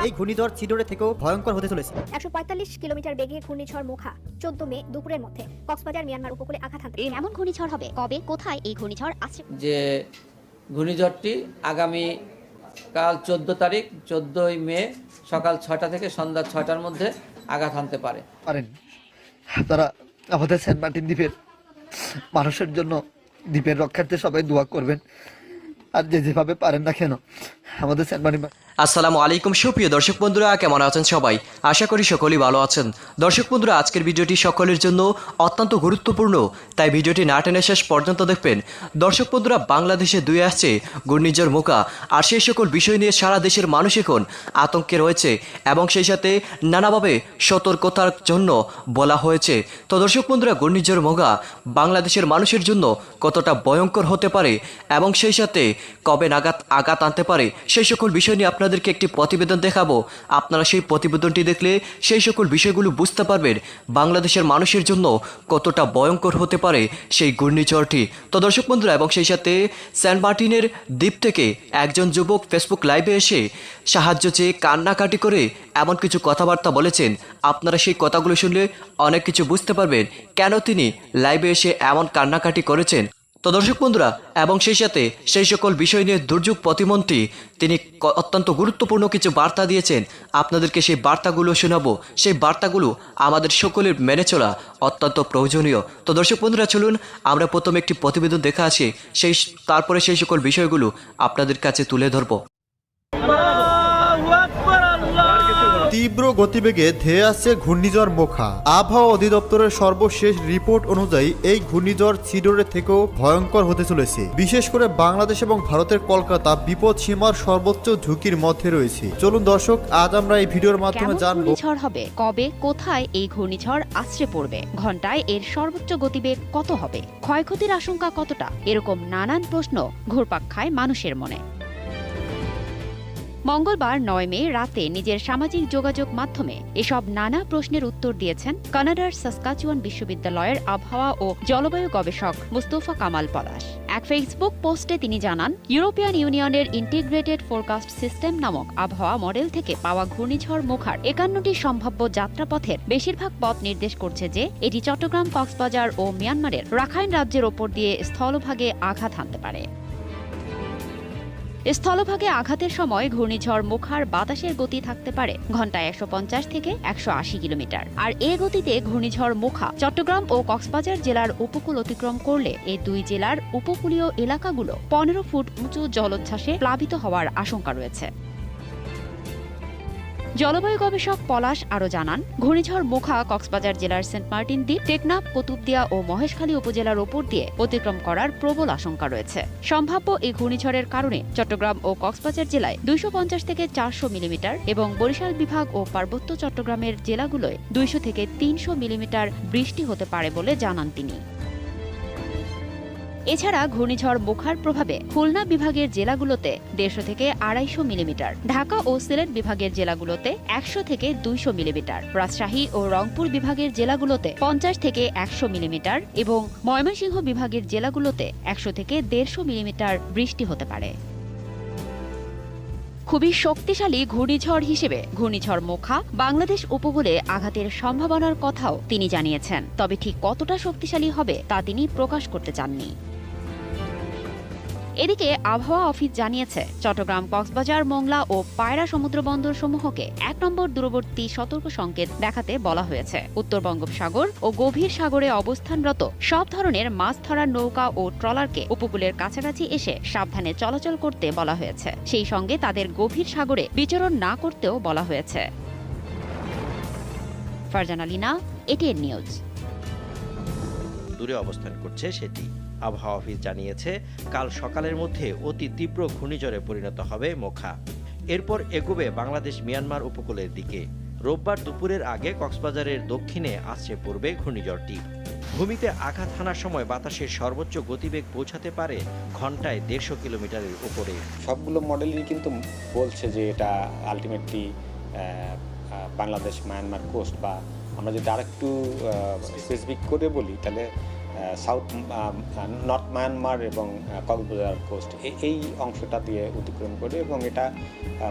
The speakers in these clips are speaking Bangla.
এই ঘূর্ণিঝড় চিডোরে থেকেও ভয়ঙ্কর হতে চলেছে। 145 কিলোমিটার বেগে ঘূর্ণিঝড় মোখা 14 মে দুপুরের মধ্যে কক্সবাজার মিয়ানমার উপকূলে আঘাত হানতে। এমন ঘূর্ণিঝড় হবে কবে, কোথায় এই ঘূর্ণিঝড় আশ্রয়? যে ঘূর্ণিঝড়টি আগামী কাল 14 তারিখ 14ই মে সকাল 6টা থেকে সন্ধ্যা 6টার মধ্যে আঘাত হানতে পারে। আপনারা আমাদের সেন্ট মার্টিন দ্বীপের মানুষের জন্য, দ্বীপের রক্ষার্থে সবাই দোয়া করবেন, আর যেভাবে পারেন না কেন আমাদের সেন্ট মার্টিন। আসসালামু আলাইকুম সুপ্রিয় দর্শক বন্ধুরা, কেমন আছেন সবাই? আশা করি সকলেই ভালো আছেন। দর্শক বন্ধুরা, আজকের ভিডিওটি সকলের জন্য অত্যন্ত গুরুত্বপূর্ণ, তাই ভিডিওটি না টেনে শেষ পর্যন্ত দেখবেন। দর্শক বন্ধুরা, বাংলাদেশে দুয়ে আসছে ঘূর্ণিঝড় মোখা, আর সেই সকল বিষয় নিয়ে সারা দেশের মানুষ এখন আতঙ্কে রয়েছে এবং সেই সাথে নানাভাবে সতর্কতার জন্য বলা হয়েছে। তো দর্শক বন্ধুরা, ঘূর্ণিঝড় মোখা বাংলাদেশের মানুষের জন্য কতটা ভয়ঙ্কর হতে পারে এবং সেই সাথে কবে নাগাদ আঘাত আনতে পারে, সেই সকল বিষয় নিয়ে আপনাদেরকে একটি প্রতিবেদন দেখাবো। আপনারা সেই প্রতিবেদনটি দেখলে সেই সকল বিষয়গুলো বুঝতে পারবেন বাংলাদেশের মানুষের জন্য কতটা ভয়ঙ্কর হতে পারে সেই ঘূর্ণিঝড়টি। তো দর্শক বন্ধুরা, এবং সেই সাথে সেন্ট মার্টিনের দ্বীপ থেকে একজন যুবক ফেসবুক লাইভে এসে সাহায্য চেয়ে কান্নাকাটি করে এমন কিছু কথাবার্তা বলেছেন। আপনারা সেই কথাগুলো শুনলে অনেক কিছু বুঝতে পারবেন কেন তিনি লাইভে এসে এমন কান্নাকাটি করেছেন। তো দর্শক বন্ধুরা, এবং সেই সাথে সেই সকল বিষয় নিয়ে দুর্যোগ প্রতিমন্ত্রী তিনি অত্যন্ত গুরুত্বপূর্ণ কিছু বার্তা দিয়েছেন। আপনাদেরকে সেই বার্তাগুলো শোনাবো। সেই বার্তাগুলো আমাদের সকলের মেনে চলা অত্যন্ত প্রয়োজনীয়। তো দর্শক বন্ধুরা, চলুন আমরা প্রথমে একটি প্রতিবেদন দেখা আসি, তারপরে সেই সকল বিষয়গুলো আপনাদের কাছে তুলে ধরবো। তীব্র গতিবেগে ধেয়ে আসছে ঘূর্ণিঝড় মোখা। আবহাওয়া অধিদপ্তরের সর্বশেষ রিপোর্ট অনুযায়ী এই ঘূর্ণিঝড় চিডোরে থেকেও ভয়ঙ্কর হতে চলেছে। বিশেষ করে বাংলাদেশ এবং ভারতের কলকাতা বিপদ সীমার সর্বোচ্চ ঝুঁকির মধ্যে রয়েছে। চলুন দর্শক, আজ আমরা এই ভিডিওর মাধ্যমে জানবো ঘূর্ণিঝড় হবে কবে, কোথায় এই ঘূর্ণিঝড় আশ্রে পড়বে, ঘন্টায় এর সর্বোচ্চ গতিবেগ কত হবে, ক্ষয়ক্ষতির আশঙ্কা কতটা, এরকম নানান প্রশ্ন ঘুরপাক খায় মানুষের মনে। মঙ্গলবার 9 মে রাতে নিজের সামাজিক যোগাযোগ মাধ্যমে এসব নানা প্রশ্নের উত্তর দিয়েছেন কানাডার সাসকাচুয়ান বিশ্ববিদ্যালয়ের আবহাওয়া ও জলবায়ু গবেষক মুস্তফা কামাল পলাশ। এক ফেসবুক পোস্টে তিনি জানান, ইউরোপিয়ান ইউনিয়নের ইন্টিগ্রেটেড ফোরকাস্ট সিস্টেম নামক আবহাওয়া মডেল থেকে পাওয়া ঘূর্ণিঝড় মোখার 51টি সম্ভাব্য যাত্রাপথের বেশিরভাগ পথ নির্দেশ করছে যে এটি চট্টগ্রাম, কক্সবাজার ও মিয়ানমারের রাখাইন রাজ্যের ওপর দিয়ে স্থলভাগে আঘাত হানতে পারে। স্থলভাগে আঘাতের সময় ঘূর্ণিঝড় মোখার বাতাসের গতি থাকতে পারে ঘন্টায় 150 থেকে 180 কিলোমিটার। আর এ গতিতে ঘূর্ণিঝড় মোখা চট্টগ্রাম ও কক্সবাজার জেলার উপকূল অতিক্রম করলে এই দুই জেলার উপকূলীয় এলাকাগুলো 15 ফুট উঁচু জলোচ্ছ্বাসে প্লাবিত হওয়ার আশঙ্কা রয়েছে। জলবায়ু গবেষক পলাশ আরও জানান, ঘূর্ণিঝড় মোখা কক্সবাজার জেলার সেন্ট মার্টিন দ্বীপ, টেকনাফ, কুতুবদিয়া ও মহেশখালী উপজেলার ওপর দিয়ে অতিক্রম করার প্রবল আশঙ্কা রয়েছে। সম্ভাব্য এই ঘূর্ণিঝড়ের কারণে চট্টগ্রাম ও কক্সবাজার জেলায় 250 থেকে 400 মিলিমিটার এবং বরিশাল বিভাগ ও পার্বত্য চট্টগ্রামের জেলাগুলোয় 200 থেকে 300 মিলিমিটার বৃষ্টি হতে পারে বলে জানান তিনি। এছাড়া ঘূর্ণিঝড় মোখার প্রভাবে খুলনা বিভাগের জেলাগুলোতে 150 থেকে 250 মিলিমিটার, ঢাকা ও সিলেট বিভাগের জেলাগুলোতে 100 থেকে 200 মিলিমিটার, রাজশাহী ও রংপুর বিভাগের জেলাগুলোতে 50 থেকে 100 মিলিমিটার এবং ময়মনসিংহ বিভাগের জেলাগুলোতে 100 থেকে 150 মিলিমিটার বৃষ্টি হতে পারে। খুবই শক্তিশালী ঘূর্ণিঝড় হিসেবে ঘূর্ণিঝড় মোখা বাংলাদেশ উপকূলে আঘাতের সম্ভাবনার কথাও তিনি জানিয়েছেন। তবে ঠিক কতটা শক্তিশালী হবে তা তিনি প্রকাশ করতে চাননি। এদিকে আবহাওয়া অফিস জানিয়েছে, চট্টগ্রাম, কক্সবাজার, মোংলা ও পায়রা সমুদ্রবন্দর সমূহকে 1 নম্বর দূরবর্তী সতর্ক সংকেত দেখাতে বলা হয়েছে। উত্তর বঙ্গোপসাগর ও গভীর সাগরে অবস্থানরত সব ধরনের মাছ ধরার নৌকা ও ট্রলারকে উপকূলের কাছাকাছি এসে সাবধানে চলাচল করতে বলা হয়েছে। সেই সঙ্গে তাদের গভীর সাগরে বিচরণ না করতেও বলা হয়েছে। Farzana Lina, ATN news. দূরে অবস্থান করছে সেটি। আবহাওয়া অফিস জানিয়েছে, কাল সকালের মধ্যে অতি তীব্র ঘূর্ণিঝড়ে পরিণত হবে মোখা। এরপর এগোবে বাংলাদেশ মিয়ানমার উপকূলের দিকে। রোববার দুপুরের আগে কক্সবাজারের দক্ষিণে আছড়ে পড়বে ঘূর্ণিঝড়টি। ভূমিতে আঘাত হানার সময় বাতাসের সর্বোচ্চ গতিবেগ পৌঁছাতে পারে ঘন্টায় 150 কিলোমিটারের উপরে। সবগুলো মডেলই কিন্তু বলছে যে এটা আলটিমেটলি বাংলাদেশ মায়ানমার কোস্ট, বা আমরা যদি আরেকটু স্পেসিফিক করে বলি তাহলে সাউথ নর্থ মায়ানমার এবং কক্সবাজার কোস্ট এই অংশটা দিয়ে অতিক্রম করে, এবং এটা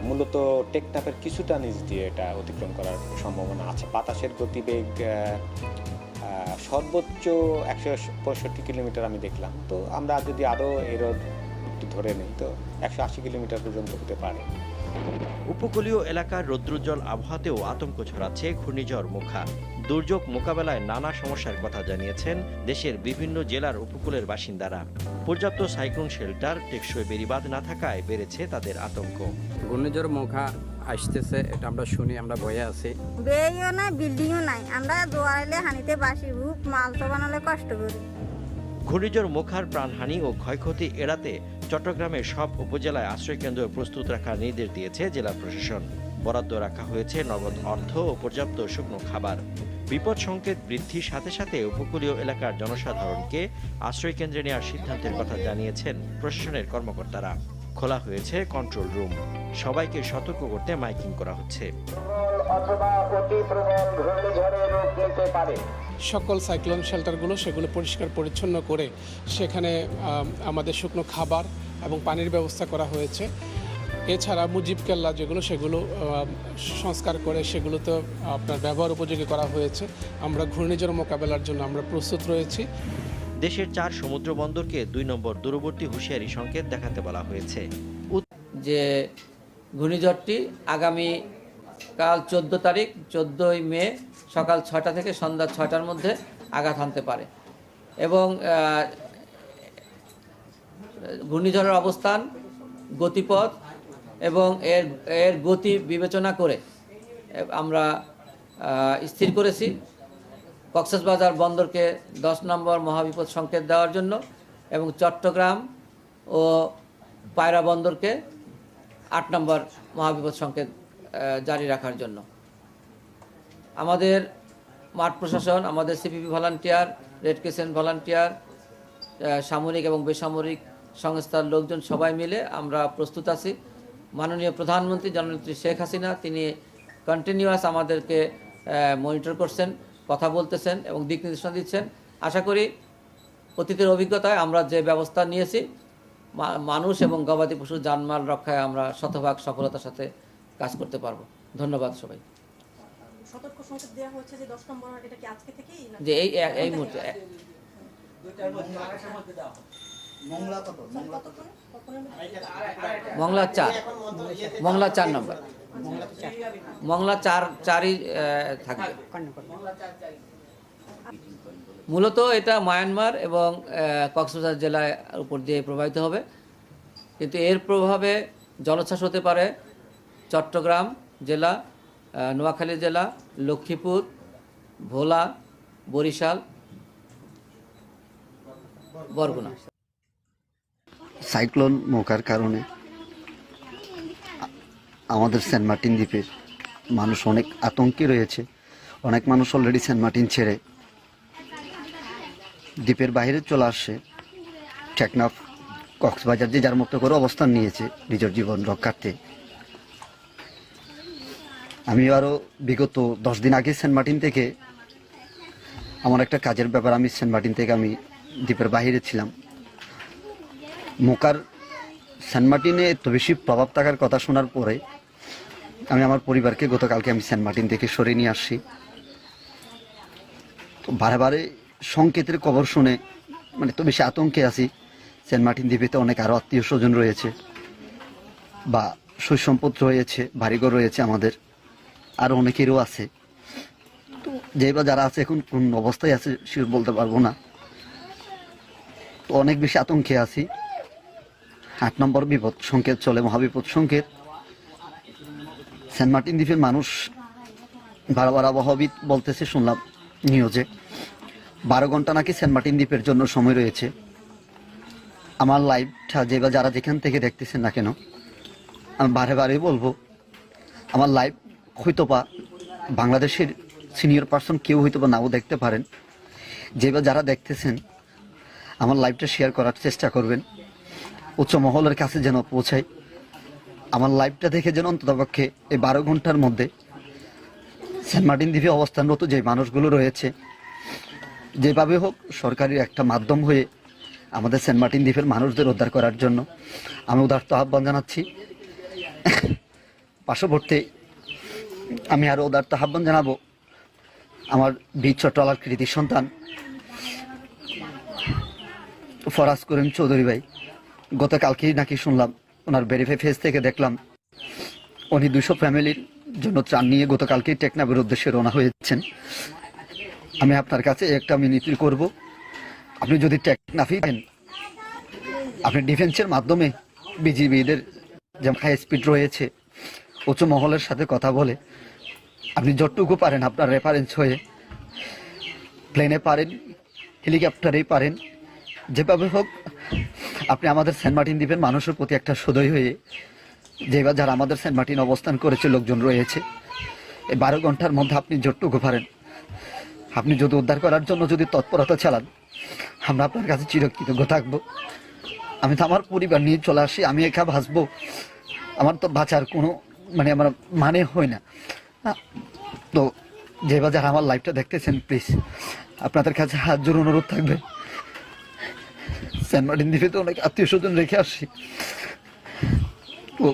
মূলত টেকনাফের কিছুটা নিচ দিয়ে এটা অতিক্রম করার সম্ভাবনা আছে। বাতাসের গতিবেগ সর্বোচ্চ 165 কিলোমিটার আমি দেখলাম। তো আমরা যদি আরও এরও একটু ধরে নিই তো 180 কিলোমিটার পর্যন্ত হতে পারে। উপকূলীয় এলাকার রৌদ্রোজ্জ্বল আবহাওয়াতেও আতঙ্ক ছড়াচ্ছে ঘূর্ণিঝড় মোখা। দুর্যোগ মোকাবেলায় নানা সমস্যার কথা জানিয়েছেন দেশের বিভিন্ন জেলার উপকূলের বাসিন্দারা। পর্যাপ্ত সাইক্লোন শেল্টার, টেকসই বেড়িবাঁধ না থাকায় বেড়েছে তাদের আতঙ্ক। ঘূর্ণিঝড় মোখা আসতেছে, এটা আমরা শুনি, আমরা ভয়ে আছি। বেইও নাই, বিল্ডিংও নাই, আমরা জোয়ারাইলে হানিতে বাসি ভুক মাল তো বানালে কষ্ট করি। ঘূর্ণিঝড় মোখার প্রাণহানি ও ক্ষয়ক্ষতি এড়াতে চট্টগ্রামের সব উপজেলায় আশ্রয়কেন্দ্র প্রস্তুত রাখার নির্দেশ দিয়েছে জেলা প্রশাসন। বরাদ্দ রাখা হয়েছে নগদ অর্থ ও পর্যাপ্ত শুকনো খাবার। বিপদ সংকেত বৃদ্ধির সাথে সাথে উপকূলীয় এলাকার জনসাধারণকে আশ্রয়কেন্দ্রে নেওয়ার সিদ্ধান্তের কথা জানিয়েছেন প্রশাসনের কর্মকর্তারা। খোলা হয়েছে কন্ট্রোল রুম, সবাইকে সতর্ক করতে মাইকিং করা হচ্ছে। সকল সাইক্লোন শেল্টারগুলো সেগুলো পরিষ্কার পরিচ্ছন্ন করে সেখানে আমাদের শুকনো খাবার এবং পানির ব্যবস্থা করা হয়েছে। এছাড়া মুজিব কেল্লা যেগুলো সেগুলো সংস্কার করে সেগুলোতে আপনার ব্যবহার উপযোগী করা হয়েছে। আমরা ঘূর্ণিঝড় মোকাবেলার জন্য আমরা প্রস্তুত রয়েছি। দেশের 4 সমুদ্র বন্দরকে 2 নম্বর দূরবর্তী হুঁশিয়ারি সংকেত দেখাতে বলা হয়েছে। যে ঘূর্ণিঝড়টি আগামী কাল 14 তারিখ 14 মে সকাল 6টা থেকে সন্ধ্যা 6টার মধ্যে আঘাত হানতে পারে, এবং ঘূর্ণিঝড়ের অবস্থান, গতিপথ এবং এর গতি বিবেচনা করে আমরা স্থির করেছি কক্সবাজার বন্দরকে 10 নম্বর মহাবিপদ সংকেত দেওয়ার জন্য, এবং চট্টগ্রাম ও পায়রা বন্দরকে 8 নম্বর মহাবিপদ সংকেত জারি রাখার জন্য। আমাদের মাঠ প্রশাসন, আমাদের CPP volunteer, red crescent volunteer, সামরিক এবং বেসামরিক সংস্থার লোকজন সবাই মিলে আমরা প্রস্তুত আছি। মাননীয় প্রধানমন্ত্রী জননেত্রী শেখ হাসিনা তিনি কন্টিনিউয়াস আমাদেরকে মনিটর করছেন, কথা বলতেছেন এবং দিক নির্দেশনা দিচ্ছেন। আশা করি অতীতের অভিজ্ঞতায় আমরা যে ব্যবস্থা নিয়েছি, মানুষ এবং গবাদি পশুর জানমাল রক্ষায় আমরা শতভাগ সফলতার সাথে কাজ করতে পারবো। ধন্যবাদ সবাই। সতর্ক সংকেত দেওয়া হচ্ছে যে 10 নম্বর, এটা কি আজকে থেকেই না? যে এই মুহূর্তে মংলা 4 নম্বর, মংলা 4ই থাকবে। মূলত এটা মায়ানমার এবং কক্সবাজার জেলার উপর দিয়ে প্রবাহিত হবে, কিন্তু এর প্রভাবে জলোচ্ছ্বাস হতে পারে চট্টগ্রাম জেলা, নোয়াখালী জেলা, লক্ষ্মীপুর, ভোলা, বরিশাল, বরগুনা। সাইক্লোন মোকার কারণে আমাদের সেন্ট মার্টিন দ্বীপের মানুষ অনেক আতঙ্কে রয়েছে। অনেক মানুষ অলরেডি সেন্ট মার্টিন ছেড়ে দ্বীপের বাইরে চলে আসছে। টেকনাফ, কক্সবাজার যে যার মতো করে অবস্থান নিয়েছে নিজের জীবন রক্ষার্থে। আমি আরও বিগত 10 দিন আগে সেন্ট মার্টিন থেকে আমার একটা কাজের ব্যাপার, আমি সেন্ট মার্টিন থেকে আমি দ্বীপের বাইরে ছিলাম। মোকার সেন্ট মার্টিনে এত বেশি প্রভাব থাকার কথা শোনার পরে আমি আমার পরিবারকে গতকালকে আমি সেন্ট মার্টিন থেকে সরিয়ে নিয়ে আসছি। তো বারে বারে সংকেতের খবর শুনে মানে তো বেশি আতঙ্কে আছি। সেন্ট মার্টিন দ্বীপেতে অনেক আরও আত্মীয় স্বজন রয়েছে বা সই সম্পদ রয়েছে, বাড়িঘর রয়েছে আমাদের, আরও অনেকেরও আছে। তো যেবা যারা আছে এখন কোন অবস্থায় আছে শিওর বলতে পারবো না। তো অনেক বেশি আতঙ্কে আছি। 8 নম্বর বিপদ সংকেত চলে, মহাবিপদ সংকেত। সেন্ট মার্টিন দ্বীপের মানুষ বারবার আবহাওয়াবিদ বলতেছে, শুনলাম নিউজে 12 ঘন্টা নাকি সেন্ট মার্টিন দ্বীপের জন্য সময় রয়েছে। আমার লাইভটা যেবা যারা যেখান থেকে দেখতেছেন না কেন, আমি বারে বারে বলবো, আমার লাইভ হয়তো বা বাংলাদেশের সিনিয়র পার্সন কেউ হয়তো বা নাও দেখতে পারেন। যেবা যারা দেখতেছেন আমার লাইভটা শেয়ার করার চেষ্টা করবেন, উচ্চ মহলের কাছে যেন পৌঁছায়। আমার লাইভটা দেখে যেন অন্ততপক্ষে এই 12 ঘন্টার মধ্যে সেন্ট মার্টিন দ্বীপে অবস্থানরত যে মানুষগুলো রয়েছে যেভাবে হোক সরকারি একটা মাধ্যম হয়ে আমাদের সেন্ট মার্টিন দ্বীপের মানুষদের উদ্ধার করার জন্য আমি উদারত আহ্বান জানাচ্ছি। পার্শ্ববর্তী আমি আরও উদারত আহ্বান জানাবো আমার বীর চট্টলার কৃতি সন্তান ফরাজ করিম চৌধুরী ভাই। গতকালকেই নাকি শুনলাম ওনার ভেরিফাই ফেজ থেকে দেখলাম উনি 200 ফ্যামিলির জন্য ত্রাণ নিয়ে গতকালকেই টেকনাফের উদ্দেশ্যে রওনা হয়েছেন। আমি আপনার কাছে একটা মিনতি করব, আপনি যদি টেকনাফি দেন, আপনি ডিফেন্সের মাধ্যমে বিজিবিদের যেমন হাই স্পিড রয়েছে উচ্চ মহলের সাথে কথা বলে আপনি যতটুকু পারেন আপনার রেফারেন্স হয়ে প্লেনে পারেন, হেলিকপ্টারেই পারেন, যেভাবে হোক আপনি আমাদের সেন্ট মার্টিন দ্বীপের মানুষের প্রতি একটা সদয় হয়ে, যেবার যারা আমাদের সেন্ট মার্টিন অবস্থান করেছে লোকজন রয়েছে, এই 12 ঘন্টার মধ্যে আপনি যতটুকু পারেন আপনি যদি উদ্ধার করার জন্য যদি তৎপরতা চালান, আমরা আপনার কাছে চিরকৃতজ্ঞ থাকবো। আমি তো আমার পরিবার নিয়ে চলে আসি, আমি একা ভাসবো, আমার তো বাঁচার কোনো আমার মানে হয় না। তো যেবার যারা আমার লাইফটা দেখতেছেন, প্লিজ আপনাদের কাছে হাত জোর অনুরোধ থাকবে। সেন্ট মার্টিন দ্বীপে তো অনেক আত্মীয় স্বজন রেখে আসছি, তো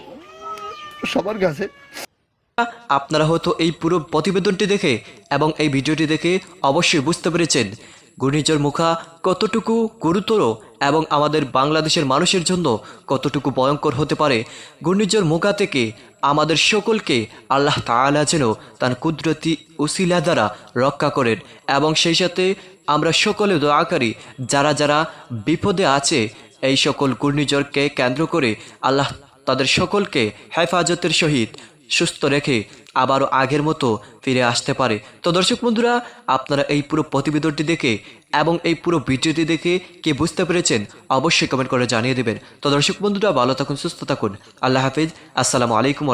সবার কাছে আপনারা হয়তো এই পুরো প্রতিবেদনটি দেখে এবং এই ভিডিওটি দেখে অবশ্যই বুঝতে পেরেছেন ঘূর্ণিঝড় মোখা কতটুকু গুরুতর এবং আমাদের বাংলাদেশের মানুষের জন্য কতটুকু ভয়ঙ্কর হতে পারে। ঘূর্ণিঝড় মোখা থেকে আমাদের সকলকে আল্লাহ তাআলা যেন তার কুদরতি উসিলা দ্বারা রক্ষা করেন এবং সেই সাথে আমরা সকলে দোয়া করি যারা যারা বিপদে আছে এই সকল ঘূর্ণিঝড়কে কেন্দ্র করে আল্লাহ তাদের সকলকে হেফাজতের সহিত সুস্থ রেখে আবারও আগের মতো ফিরে আসতে পারে। তো দর্শক বন্ধুরা, আপনারা এই পুরো প্রতিবেদনটি দেখে এবং এই পুরো ভিডিওটি দেখে কে বুঝতে পেরেছেন অবশ্যই কমেন্ট করে জানিয়ে দেবেন। তো দর্শক বন্ধুরা, ভালো থাকুন, সুস্থ থাকুন, আল্লাহ হাফিজ, আসসালামু আলাইকুম।